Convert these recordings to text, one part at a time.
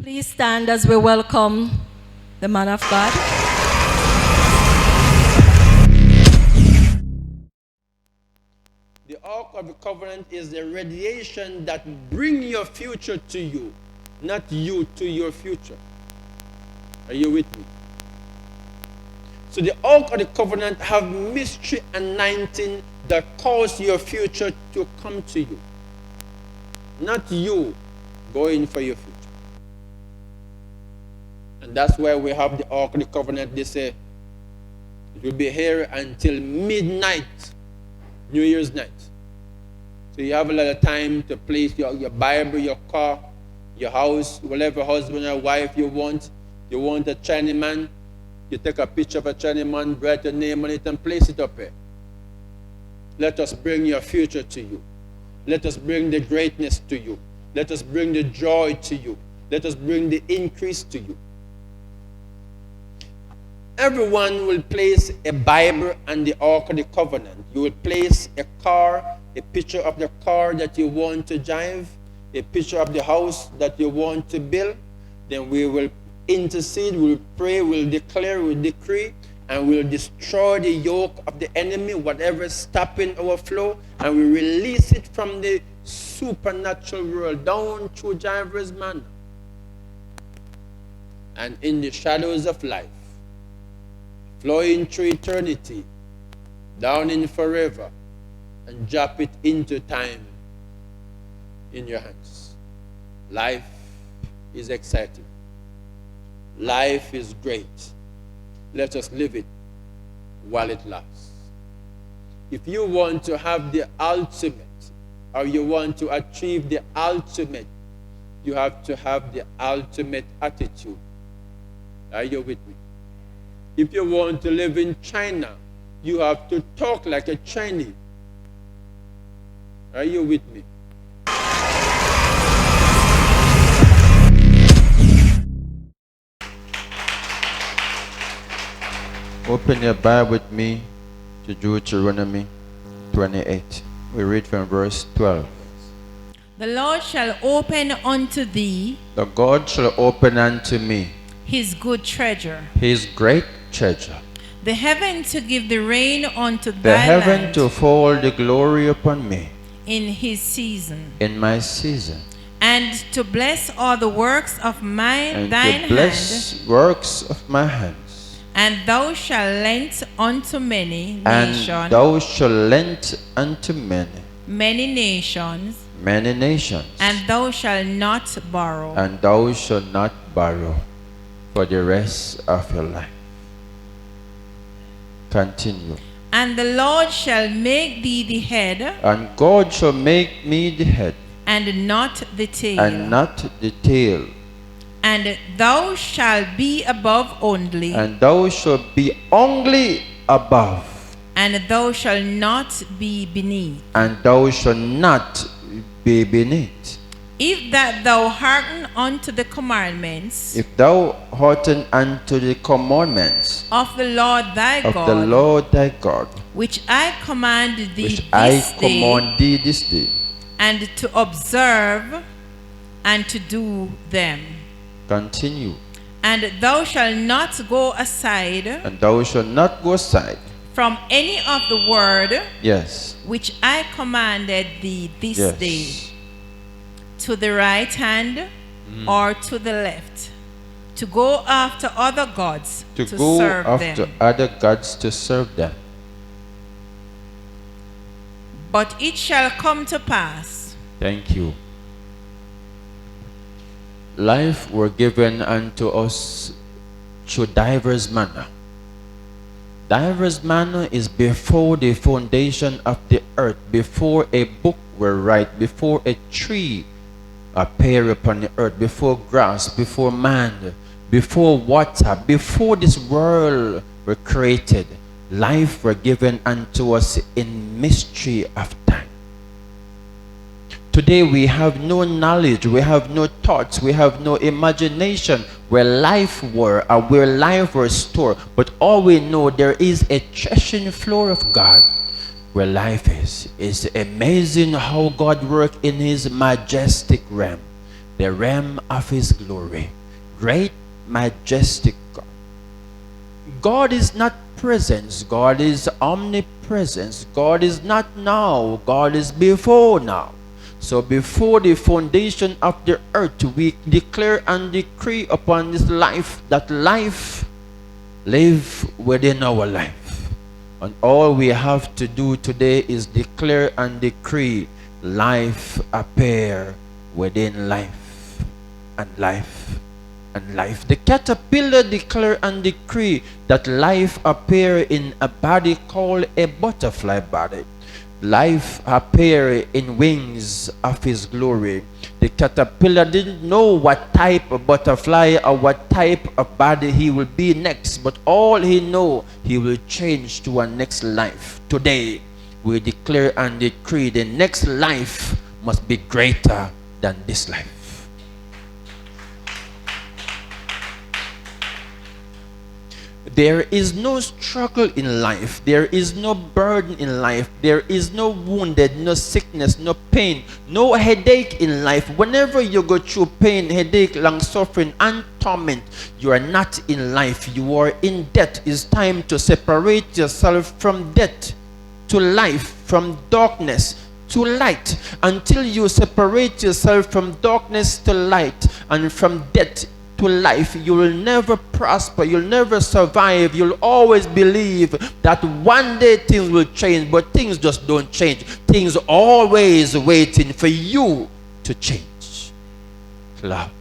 Please stand as we welcome the man of God. The Ark of the Covenant is the radiation that brings your future to you, not you to your future. Are you with me? So the Ark of the Covenant have mystery anointing that cause your future to come to you, not you going for your future. And that's why we have the Ark of the Covenant. They say it will be here until midnight, New Year's night. So you have a lot of time to place your Bible, your car, your house, whatever husband or wife you want. You want a Chinese man, you take a picture of a Chinese man, write your name on it and place it up here. Let us bring your future to you. Let us bring the greatness to you. Let us bring the joy to you. Let us bring the increase to you. Everyone will place a Bible and the Ark of the Covenant. You will place a car, a picture of the car that you want to drive, a picture of the house that you want to build. Then we will intercede, we'll pray, we'll declare, we'll decree, and we'll destroy the yoke of the enemy, whatever is stopping our flow, and we release it from the supernatural world down through diverse manner and in the shadows of life, flowing through eternity, down in forever, and drop it into time in your hands. Life is exciting. Life is great. Let us live it while it lasts. If you want to have the ultimate, or you want to achieve the ultimate, you have to have the ultimate attitude. Are you with me? If you want to live in China, you have to talk like a Chinese. Are you with me? Open your Bible with me to Deuteronomy 28. We read from verse 12. The Lord shall open unto thee The God shall open unto me his good treasure, his great treasure, the heaven to give the rain unto the thy heaven land to fall the glory upon me in his season, in my season, and to bless all the works of and thine to bless works of my hands. And thou shalt lend unto many And nations, thou shalt lend unto many nations, many nations, and thou shalt not borrow. and thou shalt not borrow for the rest of your life. Continue. And the Lord shall make thee the head, And God shall make me the head, and not the tail. and not the tail. And thou shalt be above only, And thou shalt be only above, and thou shalt not be beneath. and thou shalt not be beneath. If that thou hearken unto the commandments If thou hearken unto the commandments of the Lord thy of God, the Lord thy God, which I command thee which I this day, command thee this day, and to observe and to do them. continue. And thou shalt not go aside And thou shalt not go aside, from any of the word yes, which I commanded thee this yes, day, to the right hand or to the left, to go after other gods to go serve after them. other gods to serve them. But it shall come to pass, Thank you. Life were given unto us through diverse manner. Diverse manner is before the foundation of the earth, before a book were write, before a tree appear upon the earth, before grass, before man, before water, before this world were created. Life were given unto us in mystery of time. Today we have no knowledge, we have no thoughts, we have no imagination where life were or where life was stored. But all we know, there is a threshing floor of God where life is. It's amazing how God works in his majestic realm. the realm of his glory. Great, majestic God. God is not presence. God is omnipresence. God is not now. God is before now. So before the foundation of the earth, we declare and decree upon this life that life live within our life. And all we have to do today is declare and decree life appear within life and life and life. The caterpillar declare and decree that life appear in a body called a butterfly body. Life appear in wings of his glory. The caterpillar didn't know what type of butterfly or what type of body he will be next, but all he know, he will change to a next life. Today, we declare and decree the next life must be greater than this life. There is no struggle in life. There is no burden in life. There is no wounded, no sickness, no pain, no headache in life. Whenever you go through pain, headache, long suffering, and torment, you are not in life. You are in death. It's time to separate yourself from death to life, from darkness to light. Until you separate yourself from darkness to light and from death to life, you will never prosper, you'll never survive. You'll always believe that one day things will change, but things just don't change. Things always waiting for you to change. Love.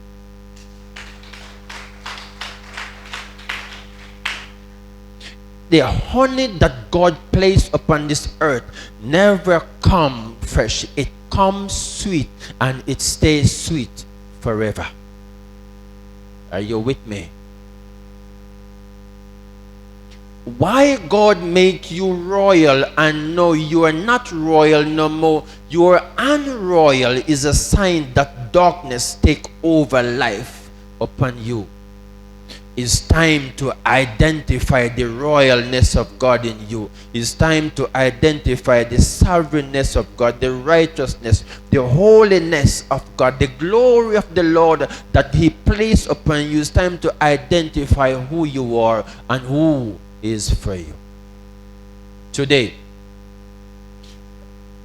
The honey that God placed upon this earth never come fresh. It comes sweet and it stays sweet forever. Are you with me? Why God make you royal and no, you are not royal no more. You are unroyal is a sign that darkness take over life upon you. It's time to identify the royalness of God in you. It's time to identify the sovereignness of God, the righteousness, the holiness of God, the glory of the Lord that he placed upon you. It's time to identify who you are and who is for you. Today,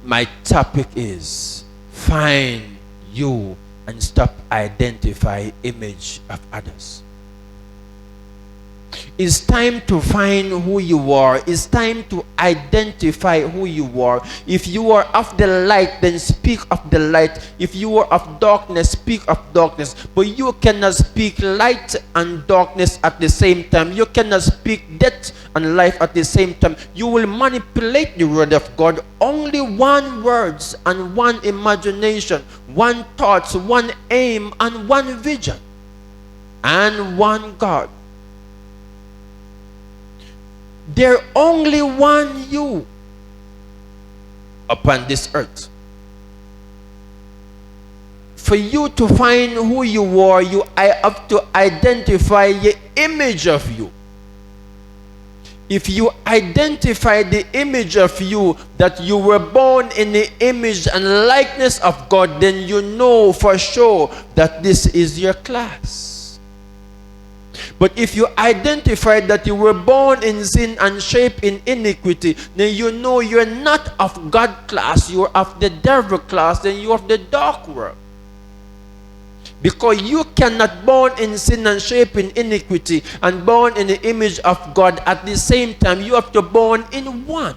my topic is find you and stop identifying image of others. It's time to find who you are. It's time to identify who you are. If you are of the light, then speak of the light. If you are of darkness, speak of darkness. But you cannot speak light and darkness at the same time. You cannot speak death and life at the same time. You will manipulate the word of God. Only one words and one imagination, one thoughts, one aim, and one vision, and one God. There only one you upon this earth. For you to find who you are, you have to identify the image of you. If you identify the image of you, that you were born in the image and likeness of God, then you know for sure that this is your class. But if you identify that you were born in sin and shaped in iniquity, then you know you're not of God class, you're of the devil class, then you're of the dark world. Because you cannot born in sin and shaped in iniquity and born in the image of God at the same time. You have to born in one.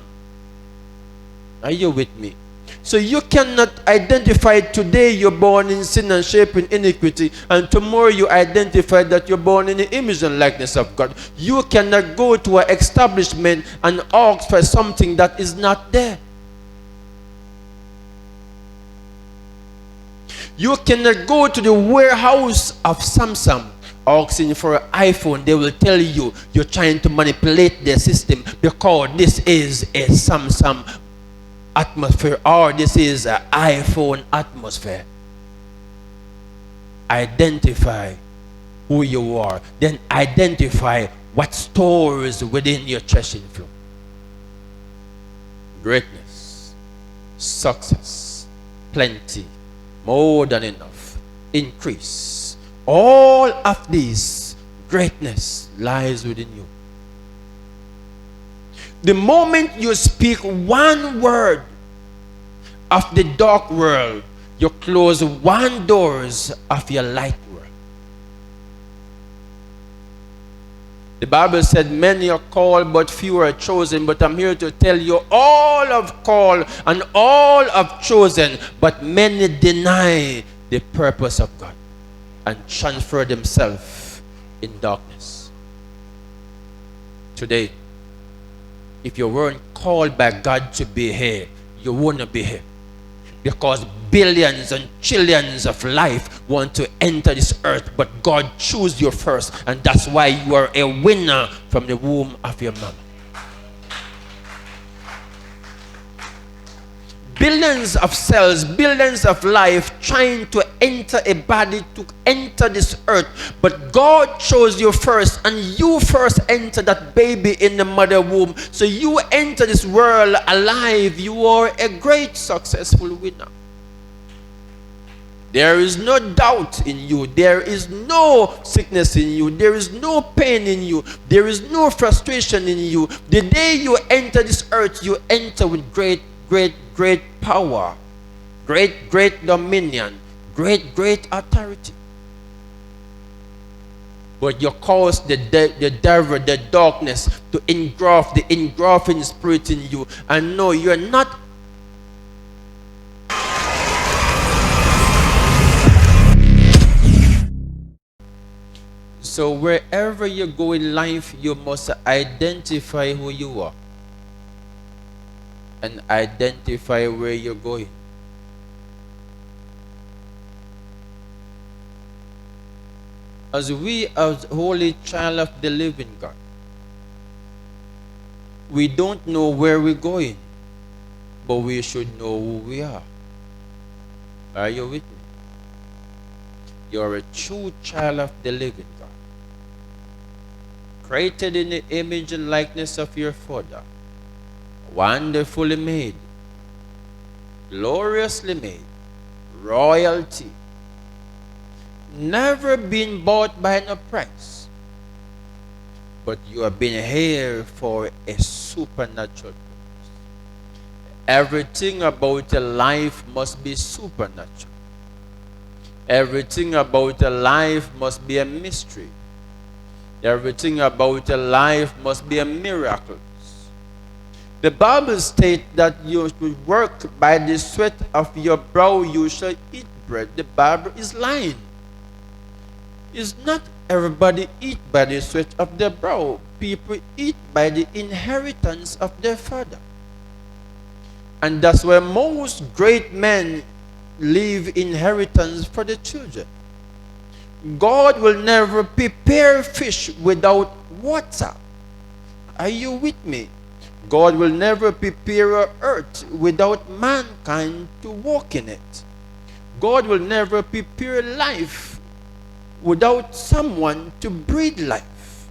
Are you with me? So you cannot identify today you're born in sin and shaped in iniquity, and tomorrow you identify that you're born in the image and likeness of God. You cannot go to an establishment and ask for something that is not there. You cannot go to the warehouse of Samsung asking for an iPhone. They will tell you you're trying to manipulate their system because this is a Samsung atmosphere or this is an iPhone atmosphere. Identify who you are, then identify what stores within your threshing floor. Greatness, success, plenty, more than enough, increase. All of these greatness lies within you. The moment you speak one word of the dark world, you close one doors of your light world. The Bible said many are called but few are chosen, but I'm here to tell you all have called and all have chosen, but many deny the purpose of God and transfer themselves in darkness. Today, if you weren't called by God to be here, you wouldn't be here. Because billions and trillions of life want to enter this earth, but God chose you first, and that's why you are a winner from the womb of your mama. Billions of cells, billions of life trying to enter a body, to enter this earth, but God chose you first, and you first enter that baby in the mother womb. So you enter this world alive. You are a great successful winner. There is no doubt in you. There is no sickness in you. There is no pain in you. There is no frustration in you. The day you enter this earth, you enter with great power, great dominion, great authority. But you cause the devil, the darkness, to engraft the engrafting spirit in you. And no, you're not. So wherever you go in life, you must identify who you are and identify where you're going. As we, as holy child of the living God, we don't know where we're going, but we should know who we are. Are you with me? You're a true child of the living God, created in the image and likeness of your Father, wonderfully made, gloriously made, royalty, never been bought by no price, but you have been here for a supernatural purpose. Everything about your life must be supernatural. Everything about your life must be a mystery. Everything about your life must be a miracle. The Bible states that you should work by the sweat of your brow, you shall eat bread. The Bible is lying. It's not everybody eat by the sweat of their brow. People eat by the inheritance of their father. And that's where most great men leave inheritance for the children. God will never prepare fish without water. Are you with me? God will never prepare an earth without mankind to walk in it. God will never prepare life without someone to breathe life.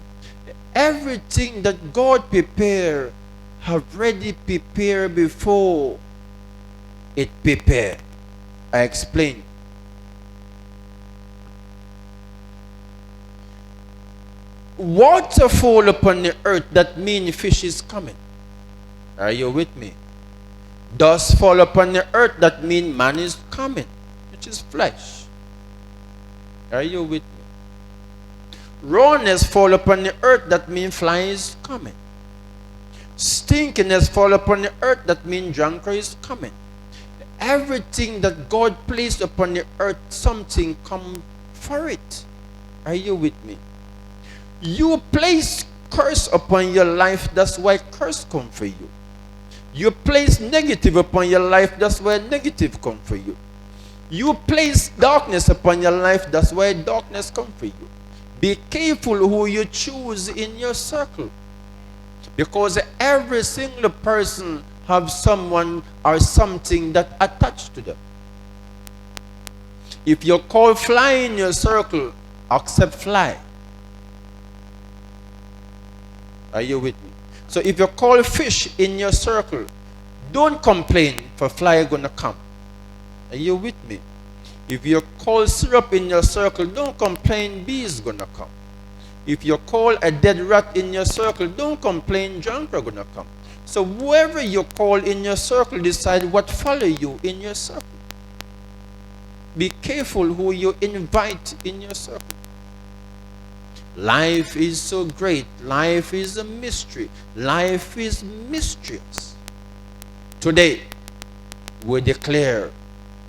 Everything that God prepared have already prepared before it prepared. I explain. Water fall upon the earth, that means fish is coming. Are you with me? Dust fall upon the earth, that means man is coming, which is flesh. Are you with me? Rawness fall upon the earth, that means fly is coming. Stinkiness fall upon the earth, that means drunkard is coming. Everything that God placed upon the earth, something come for it. Are you with me? You place curse upon your life, that's why curse come for you. You place negative upon your life, that's why negative come for you. You place darkness upon your life, that's why darkness come for you. Be careful who you choose in your circle, because every single person have someone or something that attached to them. If you call fly in your circle, accept fly. Are you with me? So if you call fish in your circle, don't complain, for fly gonna come. Are you with me? If you call syrup in your circle, don't complain bees gonna come. If you call a dead rat in your circle, don't complain junk are gonna come. So whoever you call in your circle, decide what follow you in your circle. Be careful who you invite in your circle. Life is so great. Life is a mystery. Life is mysterious. Today, we declare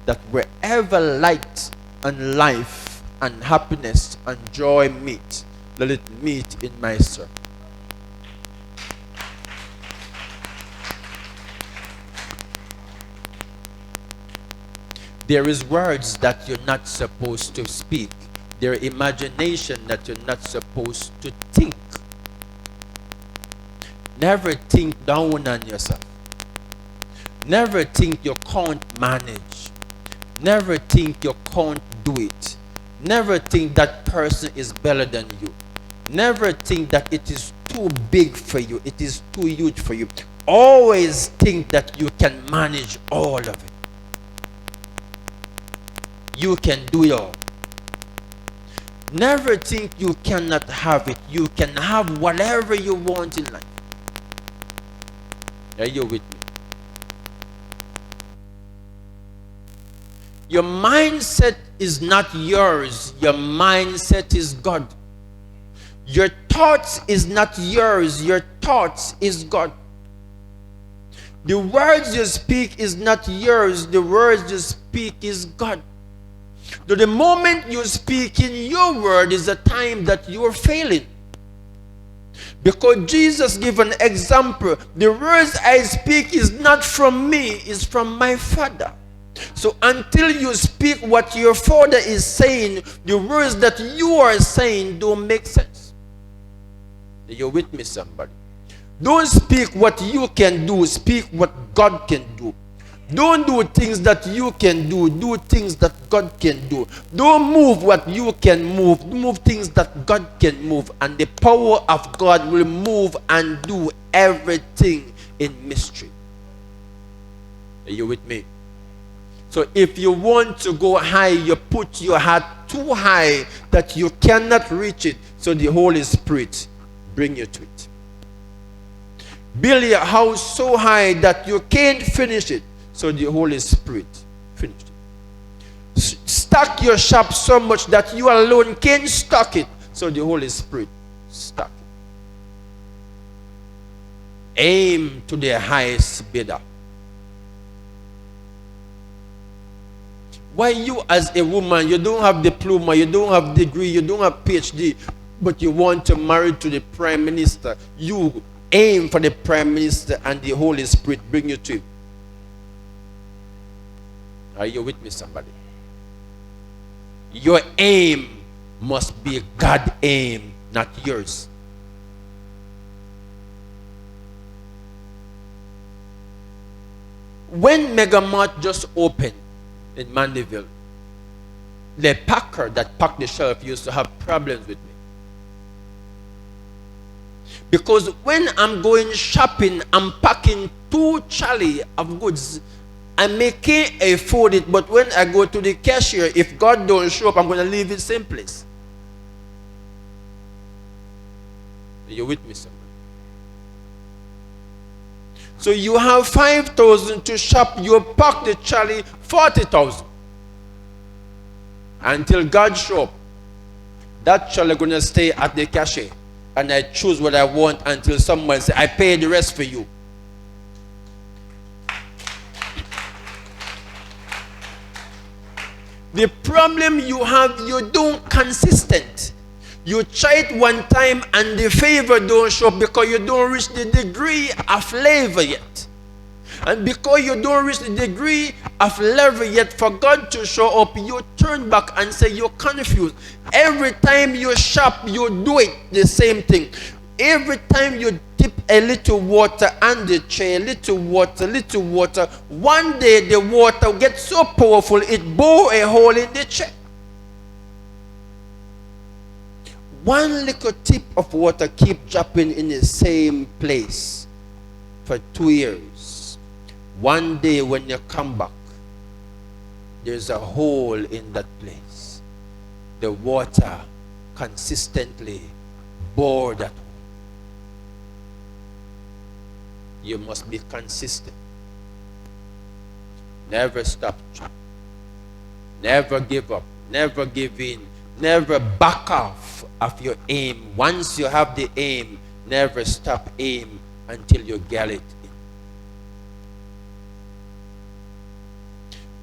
that wherever light and life and happiness and joy meet, let it meet in my circle. There is words that you're not supposed to speak. There is imagination that you're not supposed to think. Never think down on yourself. Never think you can't manage. Never think you can't do it. Never think that person is better than you. Never think that it is too big for you. It is too huge for you. Always think that you can manage all of it. You can do it all. Never think you cannot have it. You can have whatever you want in life. Are you with me? Your mindset is not yours. Your mindset is God. Your thoughts is not yours. Your thoughts is God. The words you speak is not yours. The words you speak is God. So the moment you speak in your word is the time that you are failing. Because Jesus gave an example. The words I speak is not from me, it's from my Father. So until you speak what your Father is saying, the words that you are saying don't make sense. Are you with me, somebody? Don't speak what you can do, speak what God can do. Don't do things that you can do. Do things that God can do. Don't move what you can move. Move things that God can move. And the power of God will move and do everything in mystery. Are you with me? So if you want to go high, you put your heart too high that you cannot reach it. So the Holy Spirit bring you to it. Build your house so high that you can't finish it. So the Holy Spirit finished it. Stack your shop so much that you alone can't stock it. So the Holy Spirit stock it. Aim to the highest bidder. Why you as a woman, you don't have diploma, you don't have degree, you don't have PhD, but you want to marry to the Prime Minister? You aim for the Prime Minister and the Holy Spirit bring you to him. Are you with me, somebody? Your aim must be God's aim, not yours. When Mega Mart just opened in Mandeville, the packer that packed the shelf used to have problems with me. Because when I'm going shopping, I'm packing 2 trolley of goods. I can't afford it, but when I go to the cashier, if God don't show up, I'm going to leave it same place. Are you with me, somebody? So you have 5,000 to shop, you pack the trolley 40,000. Until God show up, that trolley going to stay at the cashier, and I choose what I want until someone say, I pay the rest for you. The problem you have, you don't consistent. You try it one time and the favor don't show up because you don't reach the degree of flavor yet. And because you don't reach the degree of level yet for God to show up, you turn back and say you're confused. Every time you shop, you do it the same thing. Every time you dip a little water on the tray, little water, one day the water gets so powerful it bore a hole in the tray. One little tip of water keep dropping in the same place for 2 years. One day when you come back, there's a hole in that place. The water consistently bore that hole. You must be consistent. Never stop trying. Never give up. Never give in. Never back off of your aim. Once you have the aim, never stop aim until you get it in.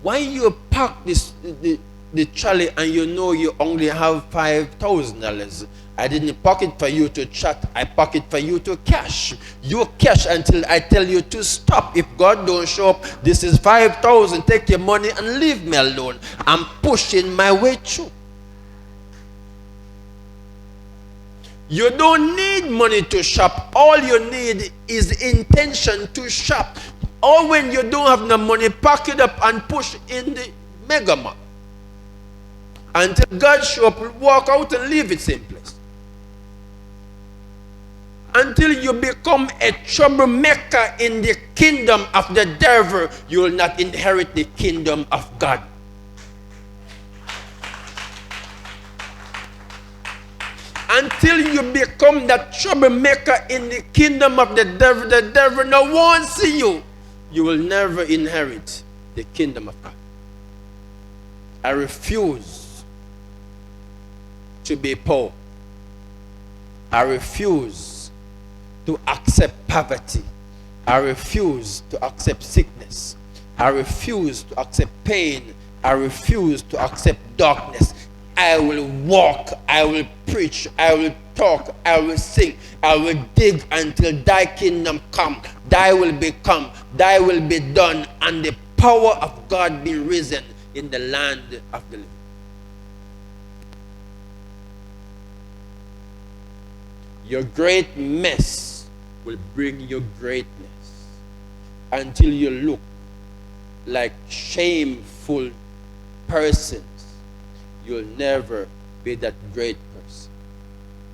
When you pack the trolley and you know you only have $5,000, I didn't pack it for you to chat. I pack it for you to cash. You cash until I tell you to stop. If God don't show up, this is 5,000. Take your money and leave me alone. I'm pushing my way through. You don't need money to shop. All you need is intention to shop. Or when you don't have no money, pack it up and push in the mega mart. Until God show up, walk out and leave it same place. Until you become a troublemaker in the kingdom of the devil, you will not inherit the kingdom of God. Until you become that troublemaker in the kingdom of the devil no one see you. You will never inherit the kingdom of God. I refuse to be poor. I refuse to accept poverty. I refuse to accept sickness. I refuse to accept pain. I refuse to accept darkness. I will walk, I will preach, I will talk, I will sing, I will dig until thy kingdom come, thy will become, thy will be done, and the power of God be risen in the land of the living. Your great mess will bring you greatness until you look like shameful persons. You'll never be that great person.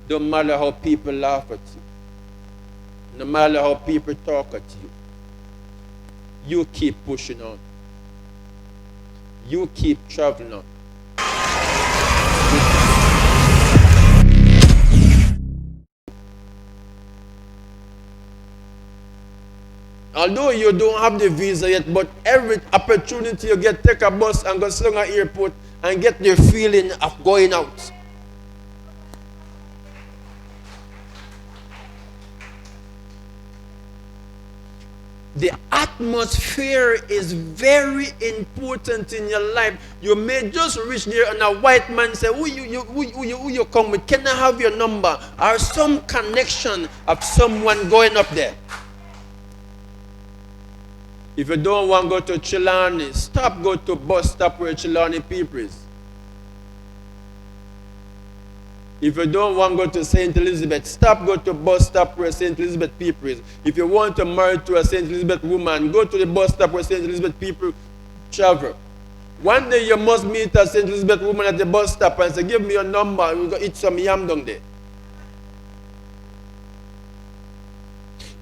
Don't matter how people laugh at you. No matter how people talk at you. You keep pushing on. You keep traveling on. Although you don't have the visa yet, but every opportunity you get, take a bus and go to an airport and get the feeling of going out. The atmosphere is very important in your life. You may just reach there and a white man say, who you come with? Can I have your number? Or some connection of someone going up there. If you don't want to go to Chilani, stop, go to bus stop where Chilani people is. If you don't want to go to St. Elizabeth, stop, go to bus stop where St. Elizabeth people is. If you want to marry to a St. Elizabeth woman, go to the bus stop where St. Elizabeth people travel. One day you must meet a St. Elizabeth woman at the bus stop and say, give me your number, we'll go eat some yam down there.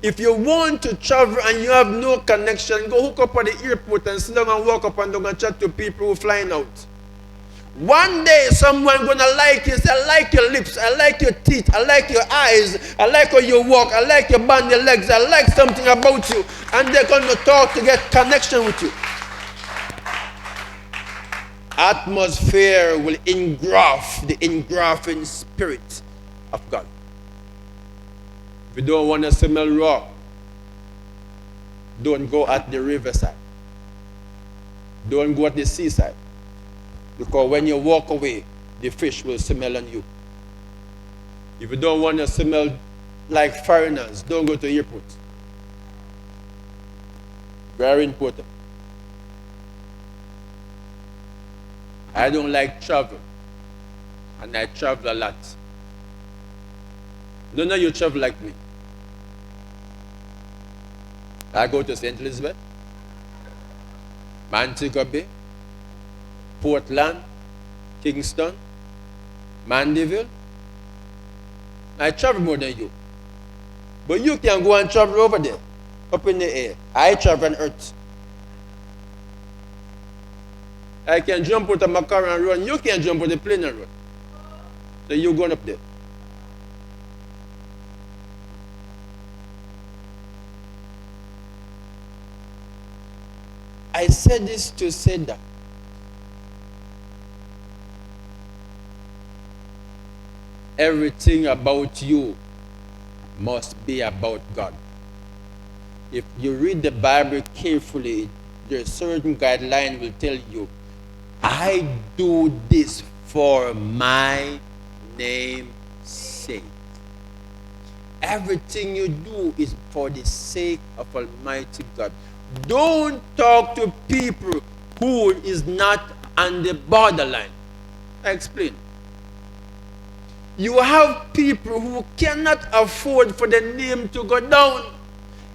If you want to travel and you have no connection, go hook up at the airport and sit down and walk up and down and chat to people who are flying out. One day someone gonna like you, say, I like your lips, I like your teeth, I like your eyes, I like how you walk, I like your band, your legs, I like something about you, and they're gonna talk to get connection with you. Atmosphere will engraft the engrafting spirit of God. If you don't want to smell raw, don't go at the riverside. Don't go at the seaside. Because when you walk away, the fish will smell on you. If you don't want to smell like foreigners, don't go to the airport. Very important. I don't like travel. And I travel a lot. None of you travel like me. I go to St. Elizabeth, Montego Bay, Portland, Kingston, Mandeville. I travel more than you. But you can go and travel over there, up in the air. I travel on earth. I can jump out of my car and run. You can't jump out of the plane and run. So you're going up there. I said this to say that everything about you must be about God. If you read the Bible carefully, there's certain guideline will tell you, I do this for my name's sake. Everything you do is for the sake of Almighty God. Don't talk to people who is not on the borderline. I explain. You have people who cannot afford for the name to go down.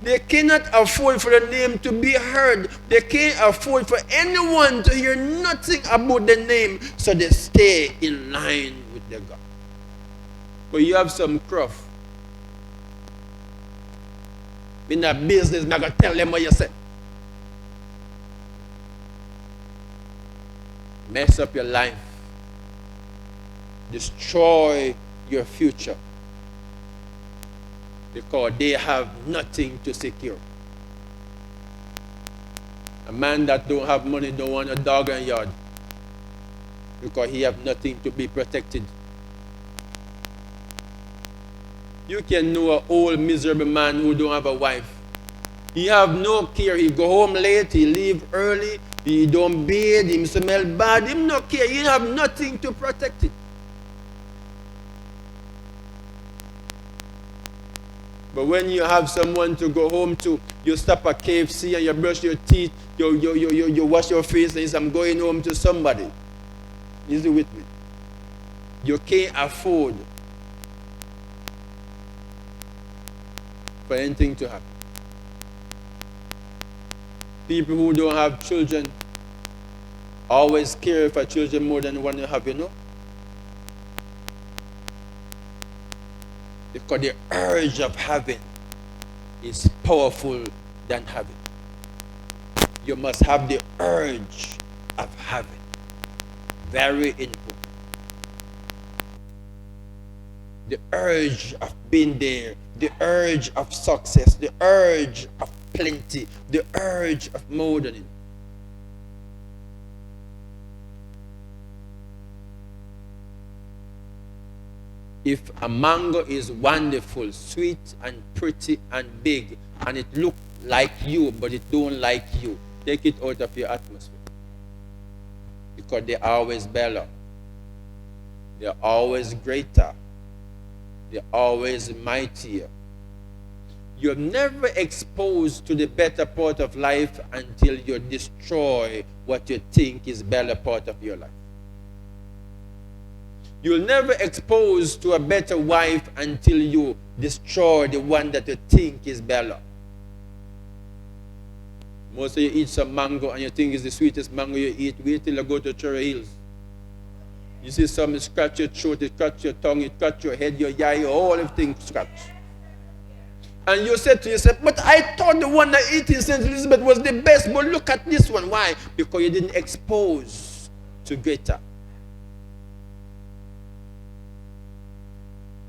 They cannot afford for the name to be heard. They can't afford for anyone to hear nothing about the name, so they stay in line with their God. But you have some cruff. In a business, I'm not going to tell them what you said. Mess up your life. Destroy your future. Because they have nothing to secure. A man that don't have money don't want a dog and yard. Because he have nothing to be protected. You can know an old miserable man who don't have a wife. He have no care. He go home late, he leave early, he don't bathe, he smell bad, he no care. He have nothing to protect it. But when you have someone to go home to, you stop at KFC and you brush your teeth, you wash your face and you say, I'm going home to somebody. Is it with me? You can't afford for anything to happen. People who don't have children always care for children more than the one you have, you know? Because the urge of having is powerful than having. You must have the urge of having. Very important. The urge of being there, the urge of success, the urge of plenty, the urge of more than it. If a mango is wonderful, sweet and pretty and big, and it looks like you, but it don't like you, take it out of your atmosphere. Because they're always better. They're always greater. They're always mightier. You're never exposed to the better part of life until you destroy what you think is better part of your life. You'll never expose to a better wife until you destroy the one that you think is better. Most of you eat some mango and you think it's the sweetest mango you eat. Wait till you go to Cherry Hills. You see some scratch your throat, it scratch your tongue, it scratch your head, your eye, all everything scratch. And you said to yourself, but I thought the one that ate in St. Elizabeth was the best, but look at this one. Why? Because you didn't expose to greater.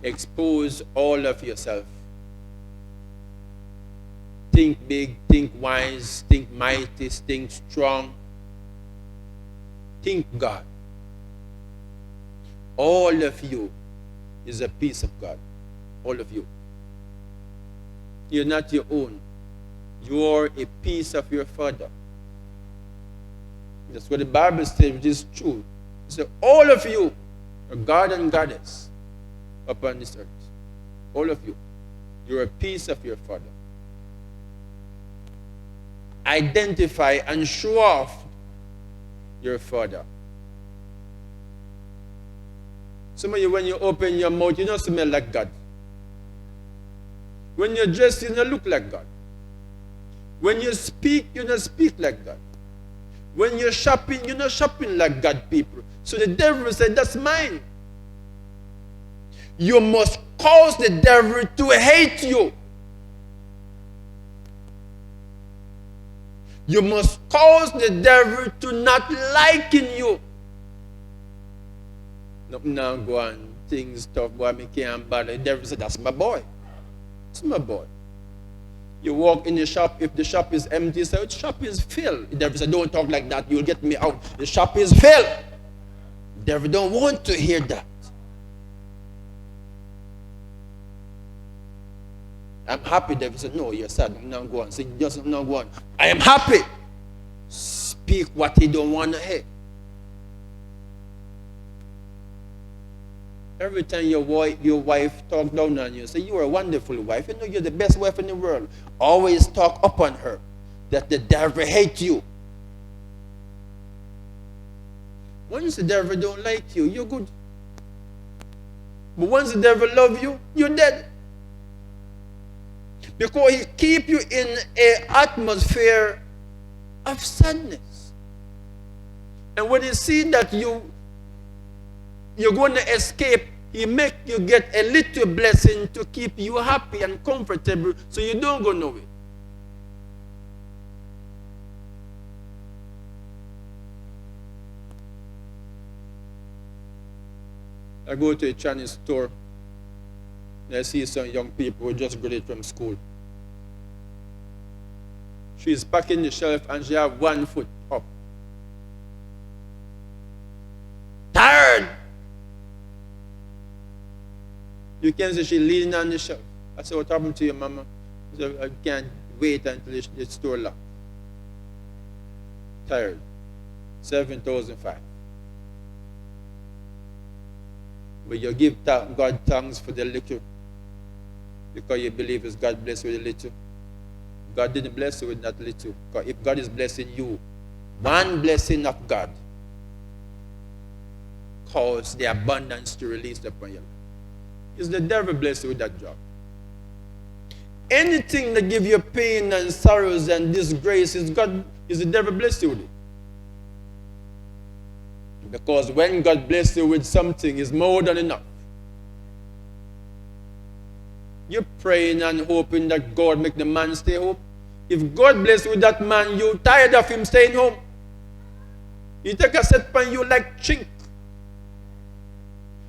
Expose all of yourself. Think big, think wise, think mighty, think strong. Think God. All of you is a piece of God. All of you. You're not your own. You're a piece of your Father. That's what the Bible says, which is true. It says, all of you are God and Goddess upon this earth. All of you. You're a piece of your Father. Identify and show off your Father. Some of you, when you open your mouth, you don't smell like God. When you're dressed, you don't look like God. When you speak, you don't speak like God. When you're shopping, you're not shopping like God, people. So the devil said, that's mine. You must cause the devil to hate you. You must cause the devil to not liking you. Nothing now go on. Things tough, boy, me can't bother. The devil said, that's my boy. It's my boy. You walk in the shop, if the shop is empty, say, the shop is filled. The devil said, don't talk like that, you'll get me out. The shop is filled. The devil don't want to hear that. I'm happy. The devil said, no, you're sad. I'm not going. Say, just not going. I am happy. Speak what he don't want to hear. Every time your wife talk down on you, say, you are a wonderful wife. You know you're the best wife in the world. Always talk up on her. That the devil hates you. Once the devil don't like you, you're good. But once the devil love you, you're dead. Because he keep you in an atmosphere of sadness. And when he see that you're going to escape, he make you get a little blessing to keep you happy and comfortable so you don't go nowhere. I go to a Chinese store and I see some young people who just graduated from school. She's packing the shelf and she have 1 foot up. Tired! You can see she leaning on the shelf. I said, what happened to you, mama? She said, I can't wait until the store locked. Tired. 7,500. But you give God thanks for the little because you believe it's God bless you with the little. God didn't bless you with that little. Because if God is blessing you, one blessing of God cause the abundance to release upon you. Is the devil bless you with that job? Anything that give you pain and sorrows and disgrace is the devil bless you with it. Because when God bless you with something, it's more than enough. You're praying and hoping that God make the man stay home. If God bless you with that man, you're tired of him staying home. He take a set upon you like chink.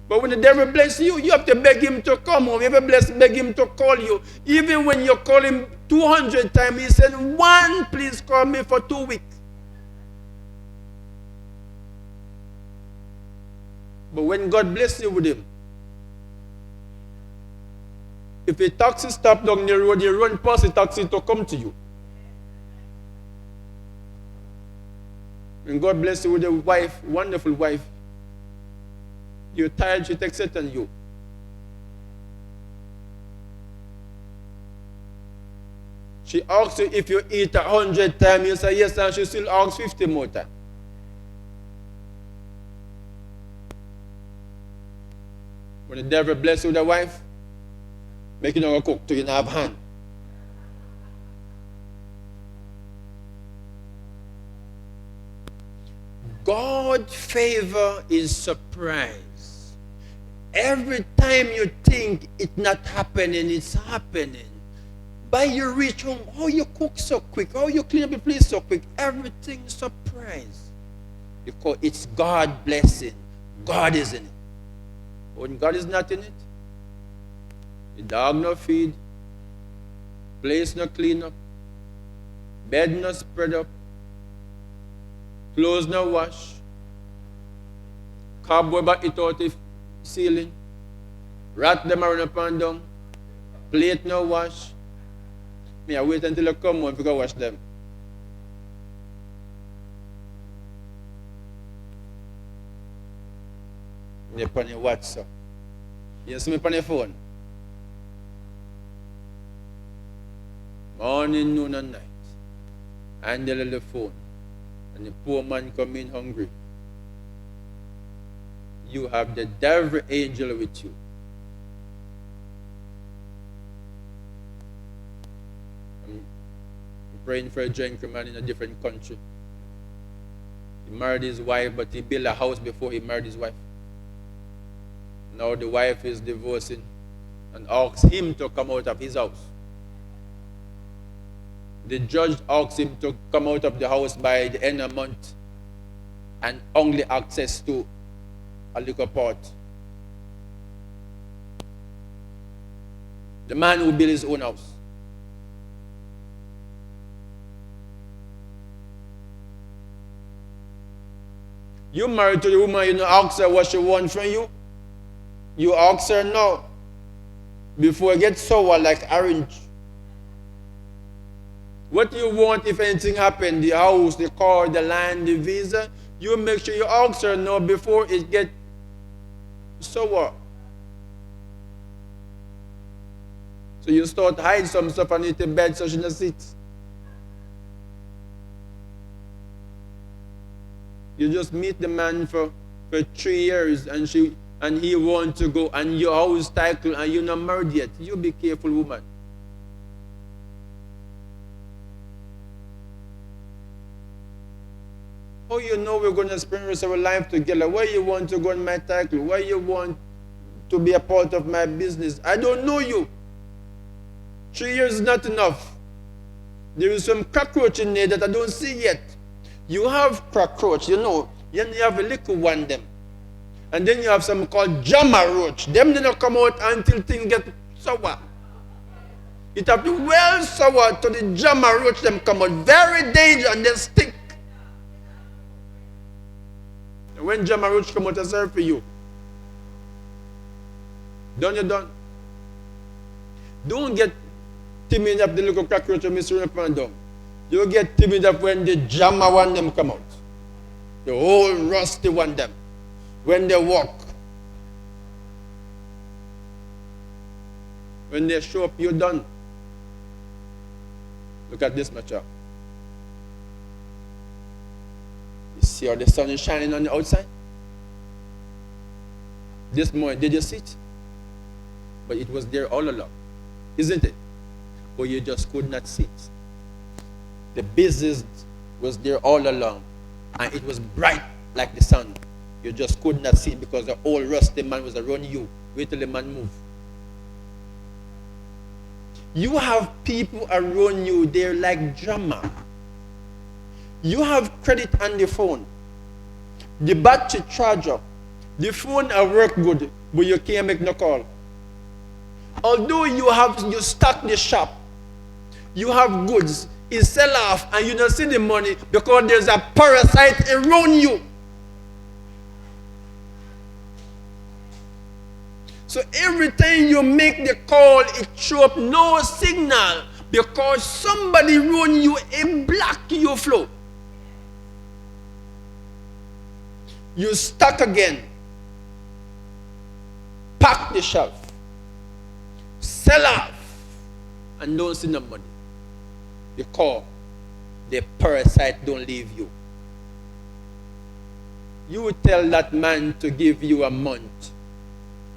But when the devil bless you, you have to beg him to come home. You have to beg him to call you. Even when you call him 200 times, he said, one, please call me for 2 weeks. But when God bless you with him, if a taxi stop down the road, you run past the taxi to come to you. When God bless you with a wife, wonderful wife, you're tired, she takes it on you. She asks you if you eat 100 times, you say yes, and she still asks 50 more times. When the devil bless you with a wife, make you not cook till you don't have hand. God's favor is surprise. Every time you think it's not happening, it's happening. By you reach home, oh, you cook so quick, oh, you clean up the place so quick, everything is surprise. Because it's God's blessing. God is in it. When God is not in it, the dog no feed, place no clean up, bed no spread up, clothes no wash, cobweb it out the ceiling, rat them around up and down, plate no wash. Me, I wait until I come home to go wash them. You on your WhatsApp. You see me on your phone. Morning, noon, and night. Handle the phone. And the poor man come in hungry. You have the devil angel with you. I'm praying for a gentleman in a different country. He married his wife, but he built a house before he married his wife. Now the wife is divorcing and asks him to come out of his house. The judge asked him to come out of the house by the end of the month and only access to a little part. The man who built his own house. You married to the woman, you don't ask her what she wants from you. You ask her now before it gets sour like orange. What do you want if anything happens? The house, the car, the land, the visa. You make sure you ask her now before it gets sour. So you start hide some stuff underneath the bed so she doesn't sit. You just meet the man for 3 years and he wants to go and your house title and you're not married yet. You be careful, woman. How you know we're going to spend the rest of our life together? Why you want to go on my title? Why you want to be a part of my business? I don't know you. 3 years is not enough. There is some cockroach in there that I don't see yet. You have cockroach, you know. Then you have a little one them. And then you have some called Jama roach. Them don't come out until things get sour. It have to be well sour to the Jama roach them come out. Very dangerous and they stick. And when Jama roach come out, I serve for you. Done you done. Don't get timid of the little cockroach and Mr. Up and down. You get timid of when the Jama one them come out. The whole rusty one them. When they walk. When they show up, you're done. Look at this, my child. You see how the sun is shining on the outside? This morning, did you see it? But it was there all along. Isn't it? But you just could not see it. The business was there all along. And it was bright like the sun. You just could not see it because the old rusty man was around you. Wait till the man move. You have people around you, they're like drama. You have credit on the phone. The battery charger. The phone work good, but you can't make no call. Although you stock the shop, you have goods, it sell off, and you don't see the money because there's a parasite around you. So every time you make the call, it show up no signal because somebody run you and block your flow. You stuck again. Pack the shelf. Sell off. And don't see no money. Because the parasite don't leave you. You tell that man to give you a month.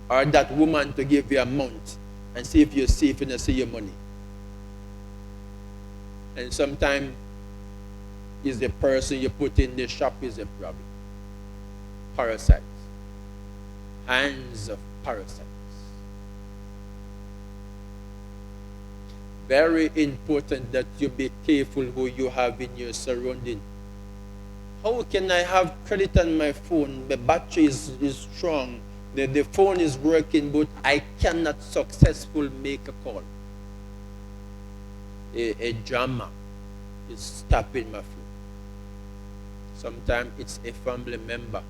Or that woman to give you a month and see if you're safe and see your money. And sometimes is the person you put in the shop is a problem. Parasites. Hands of parasites. Very important that you be careful who you have in your surrounding. How can I have credit on my phone? The battery is strong. The phone is working, but I cannot successfully make a call. A drama is stopping my flow. Sometimes it's a family member.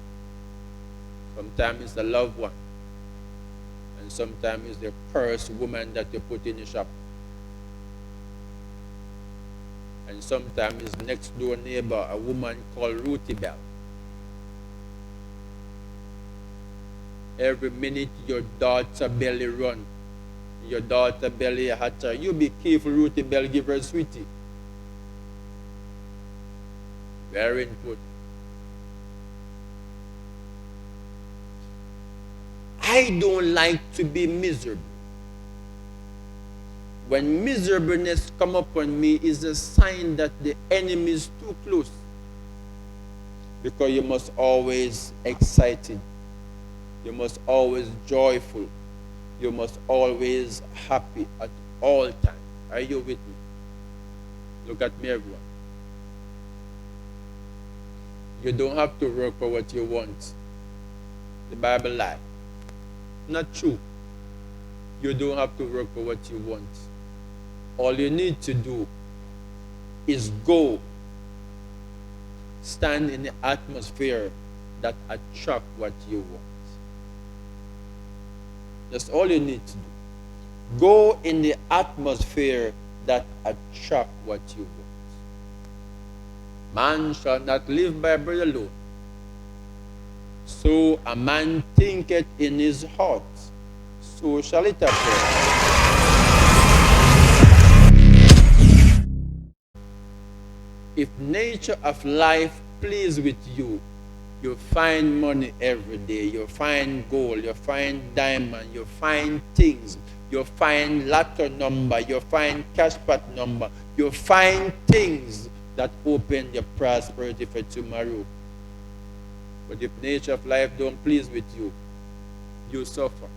Sometimes it's a loved one. And sometimes it's the cursed woman that you put in the shop. And sometimes it's next door neighbor, a woman called Ruthie Bell. Every minute your daughter belly run. Your daughter belly hatter. You be careful, Ruthie Bell, give her a sweetie. Very important. I don't like to be miserable. When miserableness come upon me is a sign that the enemy is too close. Because you must always excited. You must always joyful. You must always happy at all times. Are you with me? Look at me, everyone. You don't have to work for what you want. The Bible lies. Not true. You don't have to work for what you want. All you need to do is go stand in the atmosphere that attract what you want. That's all you need to do. Go in the atmosphere that attract what you want. Man shall not live by bread alone. So a man thinketh in his heart, so shall it appear. If nature of life please with you, you find money every day, you find gold, you find diamond, you find things, you find lotto number, you find cash pot number, you find things that open your prosperity for tomorrow. But if nature of life don't please with you, you suffer.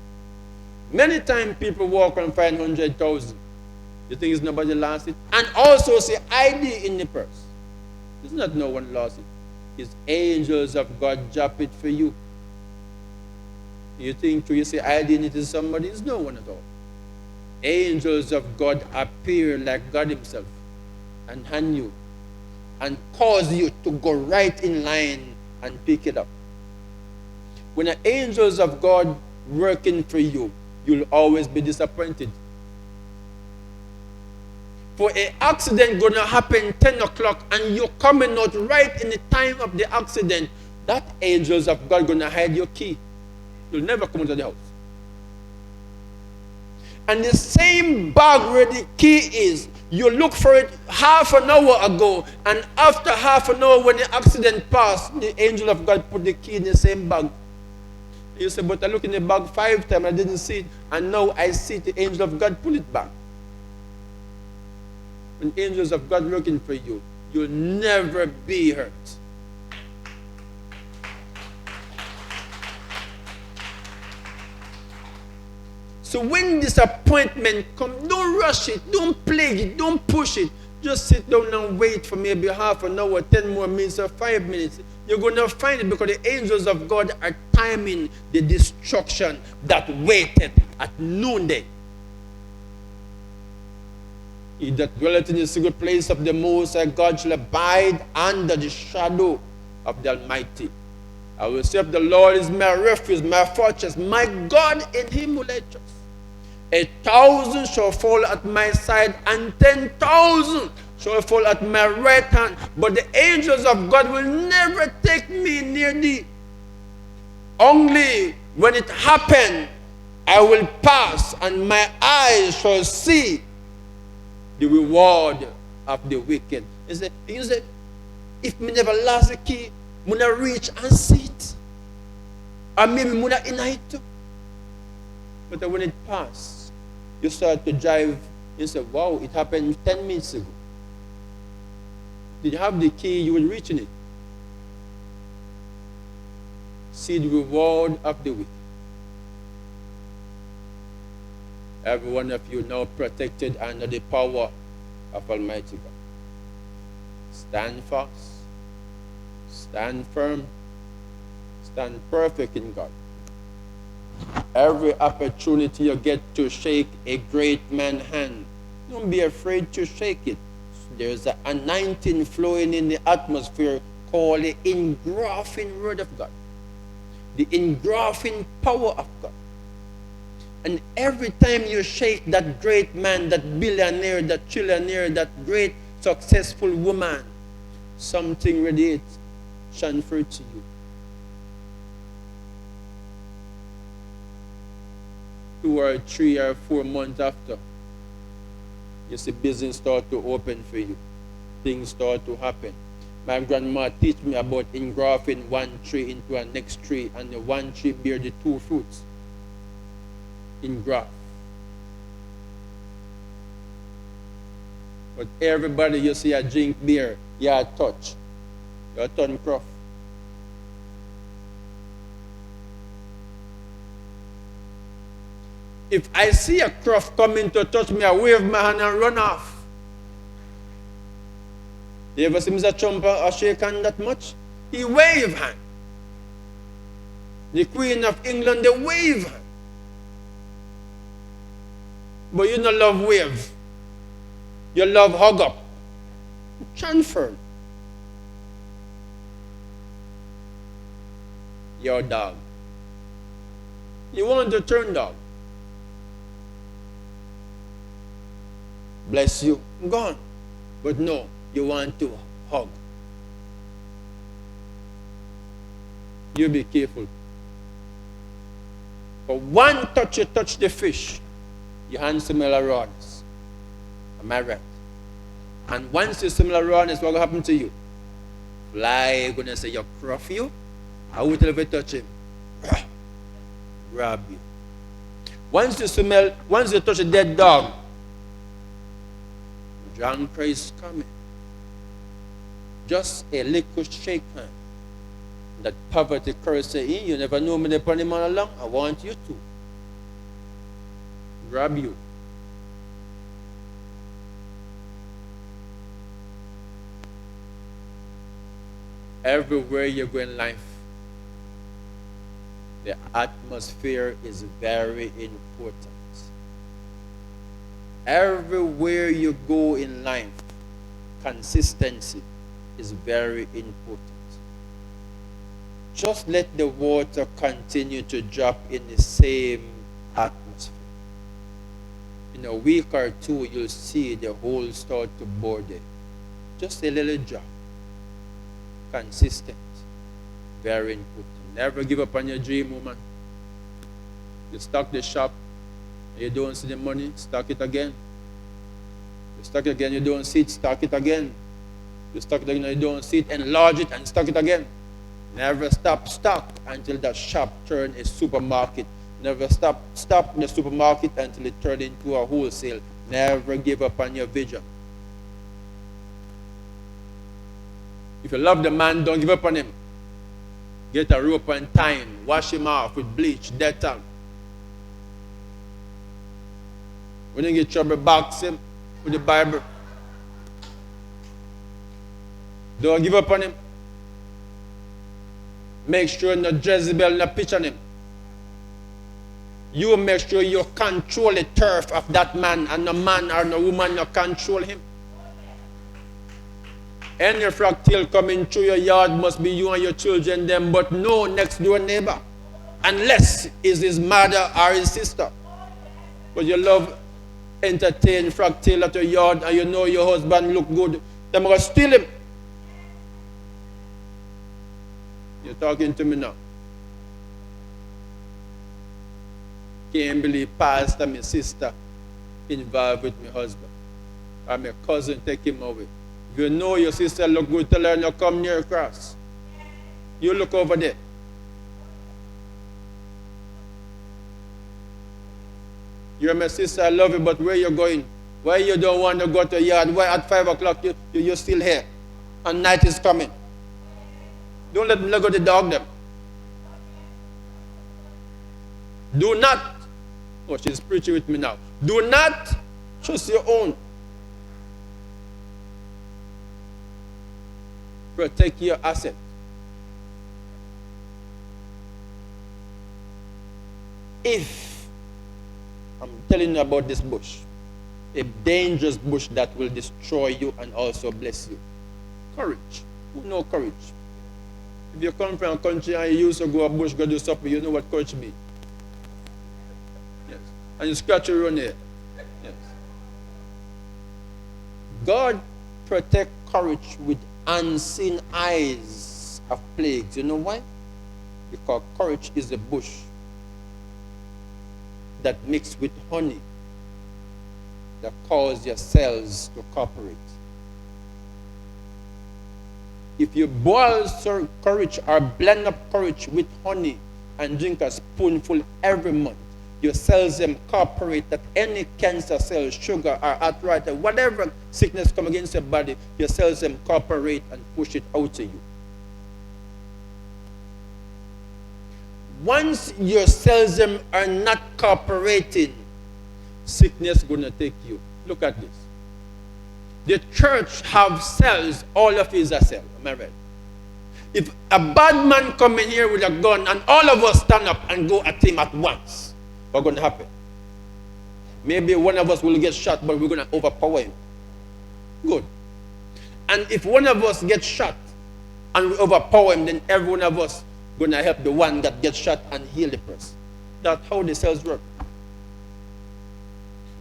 Many times people walk and find 100,000. You think it's nobody lost it? And also say ID in the purse. It's not no one lost it. It's angels of God drop it for you. You think you say ID in it is somebody? It's no one at all. Angels of God appear like God himself and hand you and cause you to go right in line and pick it up. When the angels of God working for you, you'll always be disappointed. For an accident gonna happen 10 o'clock and you're coming out right in the time of the accident, that angels of God gonna hide your key. You'll never come into the house. And the same bag where the key is, you look for it half an hour ago, and after half an hour when the accident passed, the angel of God put the key in the same bag. You say, but I look in the bag 5 times, I didn't see it, and now I see the angel of God pull it back. When angels of God working for you, you'll never be hurt. So when disappointment comes, don't rush it, don't plague it, don't push it. Just sit down and wait for maybe half an hour, 10 more minutes, or 5 minutes. You're going to find it because the angels of God are timing the destruction that waited at noonday. He that dwelleth in the secret place of the Most High God shall abide under the shadow of the Almighty. I will say of the Lord is my refuge, my fortress, my God, in him will I trust. 1,000 shall fall at my side, and 10,000 shall fall at my right hand, but the angels of God will never take me near thee. Only when it happen, I will pass, and my eyes shall see the reward of the wicked. You say, if me never lost the key, I will reach and see it. Or maybe I will in it too. But when it passes, you start to drive, you say, wow, it happened 10 minutes ago. Did you have the key, you will reach in it. See the reward of the wicked. Every one of you now protected under the power of Almighty God. Stand fast, stand firm, stand perfect in God. Every opportunity you get to shake a great man's hand, don't be afraid to shake it. There's an anointing flowing in the atmosphere called the engrafting word of God, the engrafting power of God. And every time you shake that great man, that billionaire, that trillionaire, that great successful woman, something radiates, transfer to you. 2 or 3 or 4 months after, you see business start to open for you. Things start to happen. My grandma teach me about engrafting one tree into a next tree, and the one tree bear the 2 fruits. Engraft. But everybody you see a drink beer, you a touch. You a turn cruff. If I see a cruff coming to touch me, I wave my hand and run off. You ever see Mr. Trump shake hand that much? He wave hand. The Queen of England, they wave hand. But you don't love wave. You love hug up. Transfer. Your dog. You want to turn dog. Bless you. Gone. But no, you want to hug. You be careful. For one touch, you touch the fish, your hand smell rawness. Am I right? And once you smell rawness, what will happen to you? Fly gonna say you cruff you. I will tell if you touch him. Grab you. Once you touch a dead dog, John Christ coming. Just a little shake hand. That poverty curse say, you never know me upon him all along. I want you to. Grab you. Everywhere you go in life, the atmosphere is very important. Everywhere you go in life, consistency is very important. Just let the water continue to drop in the same atmosphere. In a week or two, you'll see the hole start to bore there. Just a little drop. Consistent. Very important. Never give up on your dream, woman. You stock the shop, you don't see the money, stock it again. You stock it again, you don't see it, stock it again. You stock it again, you don't see it, enlarge it and stock it again. Never stop stock until that shop turns a supermarket. Never stop the supermarket until it turns into a wholesale. Never give up on your vision. If you love the man, don't give up on him. Get a rope and time. Wash him off with bleach, Dettol. When you get trouble, box him with the Bible. Don't give up on him. Make sure no Jezebel no pitch on him. You make sure you control the turf of that man, and no man or no woman no control him. Any fractal coming through your yard must be you and your children them, but no next door neighbor. Unless it's his mother or his sister. But you love entertain fractal at your yard and you know your husband look good. They're going to steal him. You're talking to me now. Can't believe pastor, my sister involved with my husband. Or my cousin take him away. If you know your sister look good, tell her not come near a cross. You look over there. You're my sister, I love you, but where you going? Why you don't want to go to your yard? Why at 5 o'clock you're still here? And night is coming. Don't let them go to dog them. Do not, oh, she's preaching with me now. Do not trust your own. Protect your asset. If, I'm telling you about this bush, a dangerous bush that will destroy you and also bless you. Courage. Who knows courage? If you come from a country and you used to go a bush, go do something, you know what courage means. Yes. And you scratch your own hair. Yes. God protect courage with unseen eyes of plagues. You know why? Because courage is a bush that mixed with honey that cause your cells to cooperate. If you boil courage or blend up courage with honey and drink a spoonful every month, your cells cooperate that any cancer cell, sugar or arthritis, whatever sickness come against your body, your cells cooperate and push it out to you. Once your cells are not cooperating, sickness is going to take you. Look at this. The church have cells, all of it is a cell. Am I right? If a bad man come in here with a gun and all of us stand up and go at him at once, what's going to happen? Maybe one of us will get shot, but we're going to overpower him. Good. And if one of us gets shot and we overpower him, then every one of us going to help the one that gets shot and heal the person. That's how the cells work.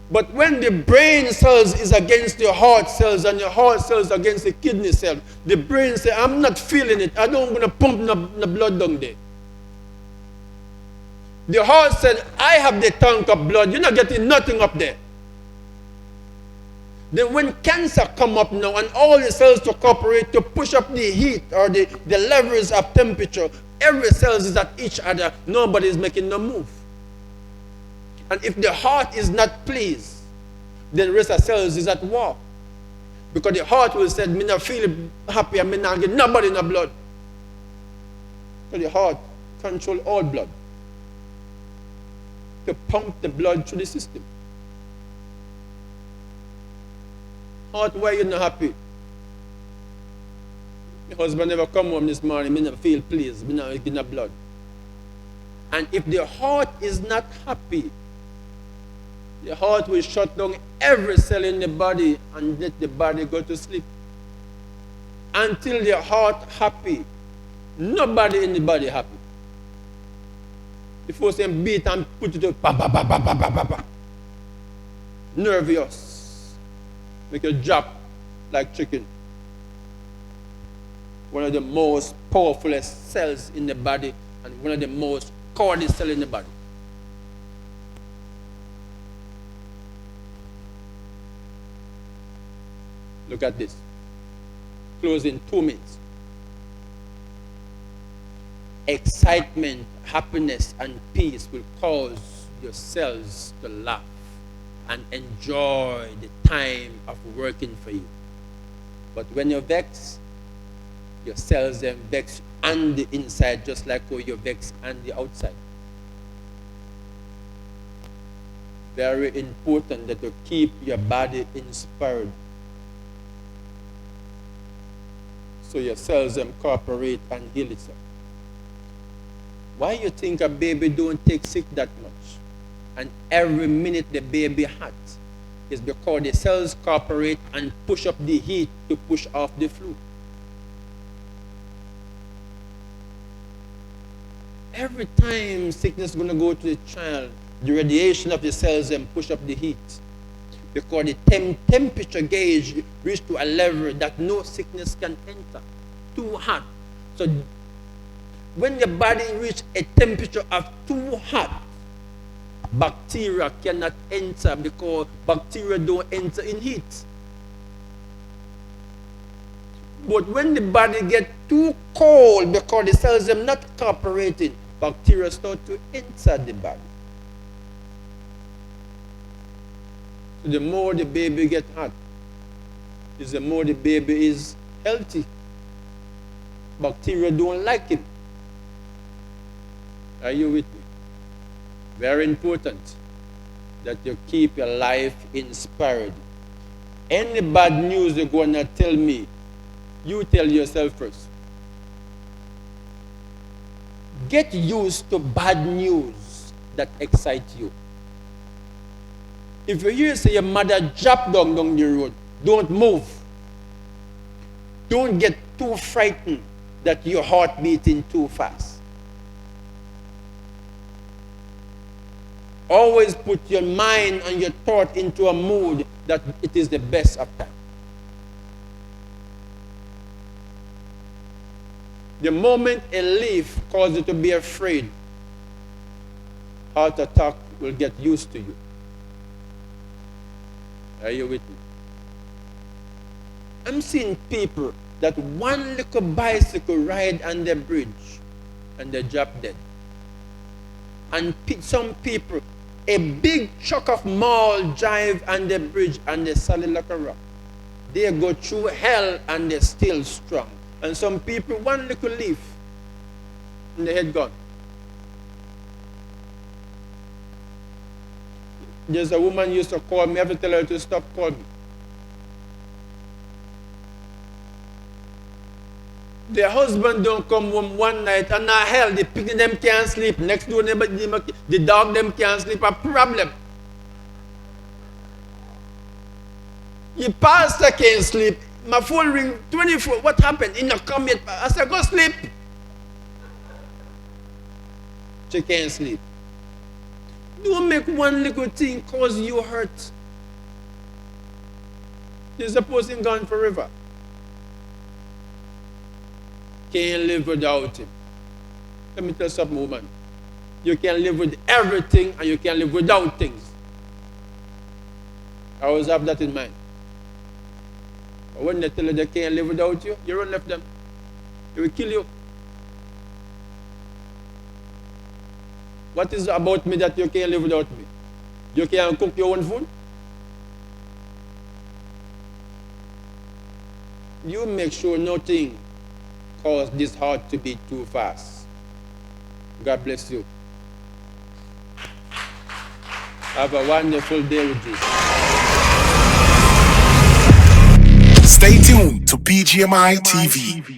But when the brain cells is against the heart cells and the heart cells against the kidney cell, the brain says, I'm not feeling it. I don't want to pump the blood down there. The heart said, I have the tank of blood. You're not getting nothing up there. Then when cancer come up now and all the cells to cooperate to push up the heat or the levels of temperature, every cell is at each other. Nobody is making no move. And if the heart is not pleased, then the rest of cells is at war. Because the heart will say, me not feel happy and me not get nobody in the blood. So the heart control all blood. To pump the blood through the system. Heart, why you not happy? My husband never come home this morning, me not feel pleased, me not get no blood. And if the heart is not happy, the heart will shut down every cell in the body and let the body go to sleep. Until the heart happy, nobody in the body happy. Before saying beat and put it up, ba, ba, ba, ba, ba, ba, ba, ba. Nervous. Make you drop like chicken. One of the most powerful cells in the body and one of the most cowardly cells in the body. Look at this. Close in 2 minutes. Excitement, happiness, and peace will cause your cells to laugh and enjoy the time of working for you. But when you're vexed, your cells then vex on the inside just like how you're vexed on the outside. Very important that you keep your body inspired so your cells then cooperate and heal itself. Why you think a baby don't take sick that much? And every minute the baby hot is because the cells cooperate and push up the heat to push off the flu. Every time sickness is going to go to the child, the radiation of the cells and push up the heat. Because the temperature gauge reached to a level that no sickness can enter. Too hot. So when the body reaches a temperature of too hot, bacteria cannot enter because bacteria don't enter in heat. But when the body gets too cold because the cells are not cooperating, bacteria start to enter the body. So the more the baby gets hot, is the more the baby is healthy. Bacteria don't like it. Are you with me? Very important that you keep your life inspired. Any bad news you're going to tell me, you tell yourself first. Get used to bad news that excite you. If you hear say your mother dropped down the road, don't move. Don't get too frightened that your heart beating too fast. Always put your mind and your thought into a mood that it is the best of time. The moment a leaf causes you to be afraid, heart attack will get used to you. Are you with me? I'm seeing people that one little bicycle ride on the bridge and they drop dead. And some people, a big truck of mall drive on the bridge and they solid like a rock. They go through hell and they're still strong. And some people, one little leaf and the head gone. There's a woman used to call me, I have to tell her to stop calling me. The husband don't come home one night and not hell, the pig them can't sleep. Next door neighbor, the dog them can't sleep. A problem. Your pastor can't sleep. My phone ring 24. What happened? He not come yet. I said, go sleep. She can't sleep. Don't make one little thing cause you hurt. You're supposed to be gone forever. Can't live without him. Let me tell you something, woman. You can live with everything and you can live without things. I always have that in mind. But when they tell you they can't live without you, you run left them. They will kill you. What is it about me that you can't live without me? You can't cook your own food? You make sure nothing cause this heart to beat too fast. God bless you. Have a wonderful day with Jesus. Stay tuned to PGMI TV.